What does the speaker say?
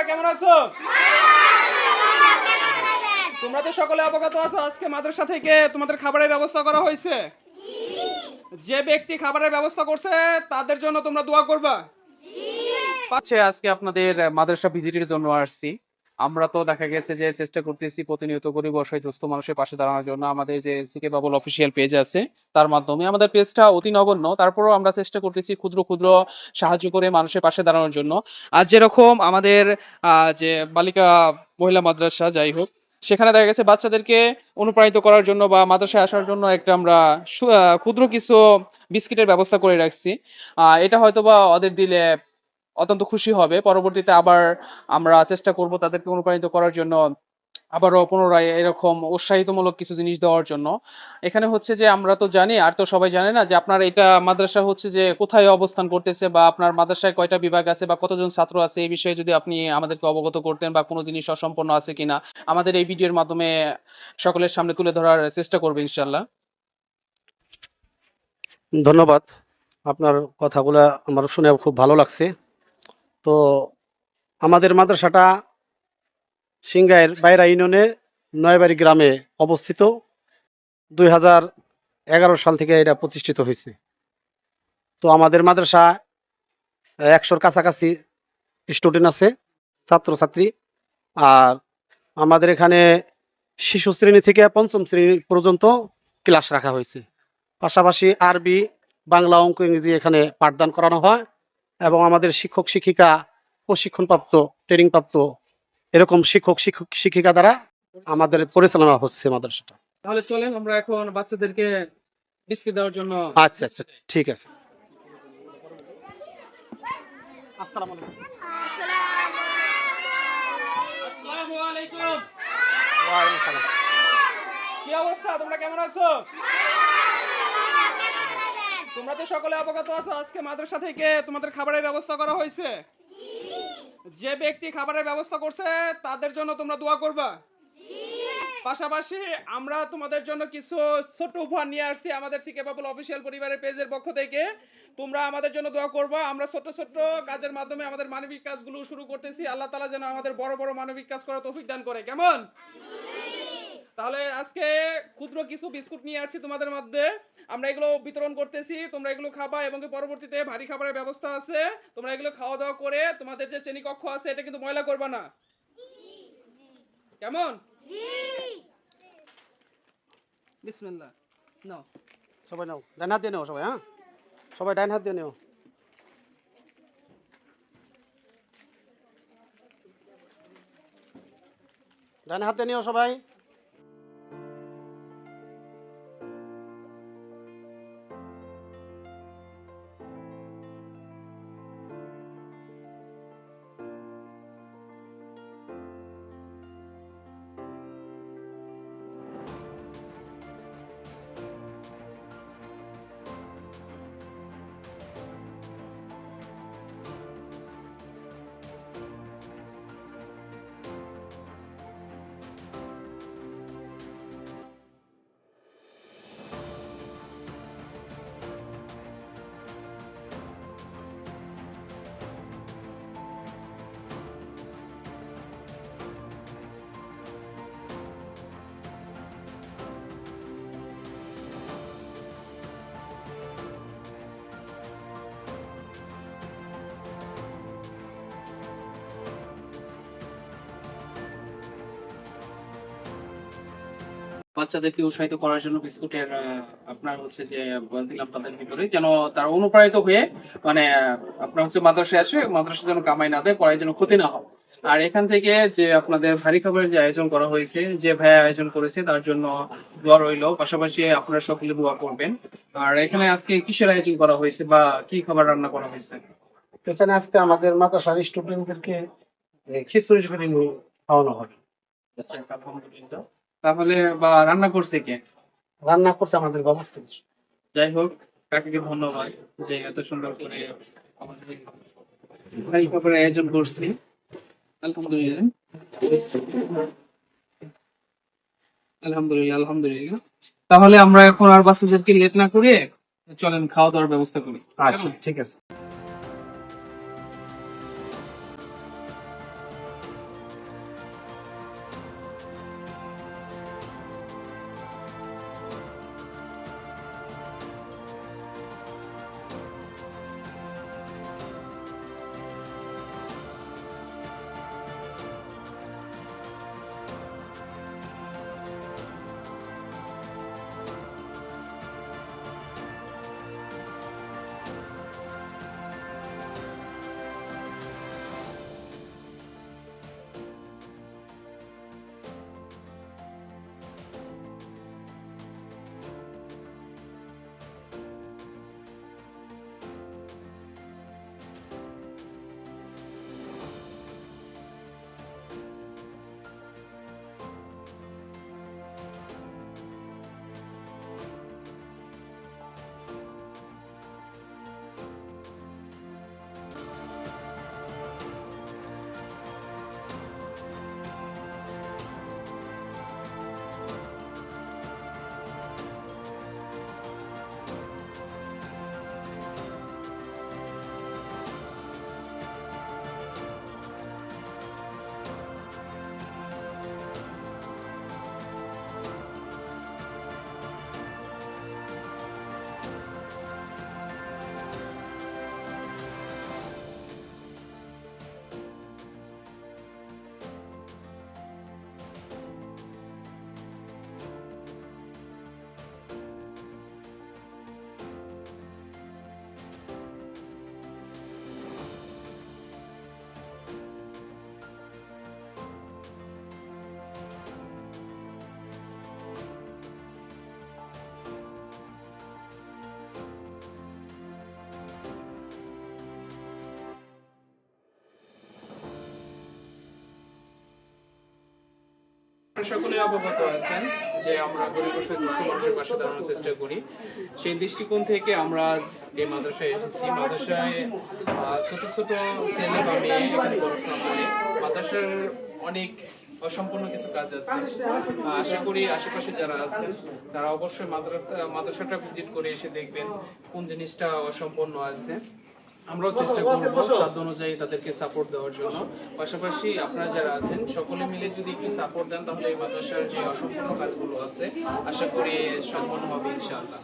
তোমরা কেমন আছো? তোমরা তো সকলে অবগত আছো, আজকে মাদ্রাসা থেকে তোমাদের খাবারের ব্যবস্থা করা হয়েছে। যে ব্যক্তি খাবারের ব্যবস্থা করছে তাদের জন্য তোমরা দোয়া করবা। আজকে আপনাদের মাদ্রাসা ভিজিটের জন্য আসছি। আমরা তো দেখা গেছে যে চেষ্টা করতেছি প্রতিনিয়ত গরিব অসহায় দুস্থ মানুষের পাশে দাঁড়ানোর জন্য। আমাদের যে সিকে বাবুল অফিসিয়াল পেজ আছে তার মাধ্যমে আমাদের পেজটা অতি নগণ্য, তারপরেও আমরা চেষ্টা করতেছি ক্ষুদ্র ক্ষুদ্র সাহায্য করে মানুষের পাশে দাঁড়ানোর জন্য। আর যেরকম আমাদের যে বালিকা মহিলা মাদ্রাসা যাই হোক, সেখানে দেখা গেছে বাচ্চাদেরকে অনুপ্রাণিত করার জন্য বা মাদ্রাসায় আসার জন্য একটা আমরা ক্ষুদ্র কিছু বিস্কিটের ব্যবস্থা করে রাখছি। এটা হয়তোবা ওদের দিলে অত্যন্ত খুশি হবে। পরবর্তীতে আবার আমরা চেষ্টা করব তাদেরকে অনুপ্রাণিত করার জন্য, আবারও পুনরায় এরকম উৎসাহিতমূলক কিছু জিনিস দেওয়ার জন্য। এখানে হচ্ছে যে আমরা তো জানি, আর তো সবাই জানে না যে আপনার এটা মাদ্রাসা হচ্ছে যে কোথায় অবস্থান করতেছে বা আপনার মাদ্রাসায় কয়টা বিভাগ আছে বা কতজন ছাত্র আছে, এই বিষয়ে যদি আপনি আমাদেরকে অবগত করতেন বা কোনো জিনিস অসম্পূর্ণ আছে কিনা আমাদের এই ভিডিওর মাধ্যমে সকলের সামনে তুলে ধরার চেষ্টা করবে ইনশাল্লাহ। ধন্যবাদ। আপনার কথাগুলা আমার শুনে খুব ভালো লাগছে। তো আমাদের মাদ্রাসাটা সিংগাইর বাইরা ইউনিয়নে নয়বাড়ি গ্রামে অবস্থিত। 2011 সাল থেকে এটা প্রতিষ্ঠিত হয়েছে। তো আমাদের মাদ্রাসা 100-র কাছাকাছি স্টুডেন্ট আছে, ছাত্রছাত্রী। আর আমাদের এখানে শিশু শ্রেণী থেকে পঞ্চম শ্রেণী পর্যন্ত ক্লাস রাখা হয়েছে। পাশাপাশি আরবি, বাংলা, অঙ্ক, ইংরেজি এখানে পাঠদান করানো হয় এবং আমাদের শিক্ষক শিক্ষিকা প্রশিক্ষণপ্রাপ্ত, ট্রেনিংপ্রাপ্ত এরকম শিক্ষিকা দ্বারা আমাদের পরিচালনা হচ্ছে মাদ্রাসাটা। তাহলে চলেন আমরা এখন বাচ্চাদেরকে বিস্কিট দেওয়ার জন্য। আচ্ছা আচ্ছা, ঠিক আছে। আসসালামু আলাইকুম। আসসালামু আলাইকুম। ওয়ালাইকুম সালাম। কি অবস্থা, তোমরা কেমন আছো? তোমরা তো সকলে অবগত আছো, আজকে মাদ্রাসা থেকে তোমাদের খাবারের ব্যবস্থা করা হয়েছে। যে ব্যক্তি খাবারের ব্যবস্থা করছে তাদের জন্য তোমরা দোয়া করবা। পাশাপাশি আমরা তোমাদের জন্য কিছু ছোট উপহার নিয়ে আসছি আমাদের সিকে বাবুল অফিসিয়াল পরিবারের পেজের পক্ষ থেকে। তোমরা আমাদের জন্য দোয়া করবা। আমরা ছোট ছোট কাজের মাধ্যমে আমাদের মানবিক কাজগুলো শুরু করতেছি। আল্লাহ তাআলা যেন আমাদের বড় বড় মানবিক কাজ করার তৌফিক দান করে। কেমন? তাহলে আজকে ক্ষুদ্র কিছু বিস্কুট নিয়ে আসছি তোমাদের মধ্যে, আমরা এগুলো বিতরণ করতেছি। তোমরা এগুলো খাবা এবং পরবর্তীতে ভারী খাবারের ব্যবস্থা আছে, তোমরা এগুলো খাওয়া দাওয়া করে তোমাদের যে শ্রেণীকক্ষ আছে এটা কিন্তু ময়লা করবা না। কেমন? বিসমিল্লাহ। নাও সবাই নাও, ডান হাত দিয়ে নেও সবাই। হ্যাঁ, সবাই ডান হাত দিয়ে নেও। ডান হাত দিয়ে নিও সবাই। বাচ্চাদেরকে উৎসাহিত করার জন্য বিস্কুটের আপনার হচ্ছে যে দিলাম তাদের ভিতরে, যেন তারা অনুপ্রাণিত হয়ে মানে আপনার হচ্ছে মাদ্রাসায় আসে, মাদ্রাসা যেন কামাই না দেয়, পড়ায় যেন ক্ষতি না হয়। আর এখান থেকে যে আপনাদের ভারী খাবারের যে আয়োজন করা হয়েছে, যে ভাইয়া আয়োজন করেছে তার জন্য দোয়া রইল। পাশাপাশি আপনারা সকলে দোয়া করবেন। আর এখানে আজকে কিসের আয়োজন করা হয়েছে বা কি খাবার রান্না করা হয়েছে? এখানে আজকে আমাদের মাদ্রাসার স্টুডেন্টদেরকে খিচুড়ি খাওয়ানো হবে। আচ্ছা, আলহামদুলিল্লাহ। তাহলে বা রান্না করছে কে? রান্না করছে আমাদের বাবা। যাই হোক, কাকিকে ধন্যবাদ যে এত সুন্দর করে আমাদের ভারী খাবারের আয়োজন করছি। আলহামদুলিল্লাহ, আলহামদুলিল্লাহ, আলহামদুলিল্লাহ। তাহলে আমরা এখন আর বাচ্চাদেরকে লেট না করে চলেন খাওয়া দাওয়ার ব্যবস্থা করি। আচ্ছা, ঠিক আছে। সকলে অবগত আছেন যে আমরা গরিব অসহায় দুস্থ মানুষের পাশে দাঁড়ানোর চেষ্টা করি। সেই দৃষ্টিকোণ থেকে আমরা আজ এই মাদ্রাসায় এসেছি। মাদ্রাসায় ছোট ছোট ছেলে বা মেয়ে এখানে পড়াশোনা করে। মাদ্রাসার অনেক অসম্পূর্ণ কিছু কাজ আছে। আশা করি আশেপাশে যারা আছেন তারা অবশ্যই মাদ্রাসাটা ভিজিট করে এসে দেখবেন কোন জিনিসটা অসম্পূর্ণ আছে। আমরাও চেষ্টা করব সাধ্য অনুযায়ী তাদেরকে সাপোর্ট দেওয়ার জন্য। পাশাপাশি আপনারা যারা আছেন সকলে মিলে যদি একটু সাপোর্ট দেন তাহলে এই মাদ্রাসার যে অসম্পূর্ণ কাজগুলো আছে আশা করি সম্পন্ন হবে ইনশাআল্লাহ।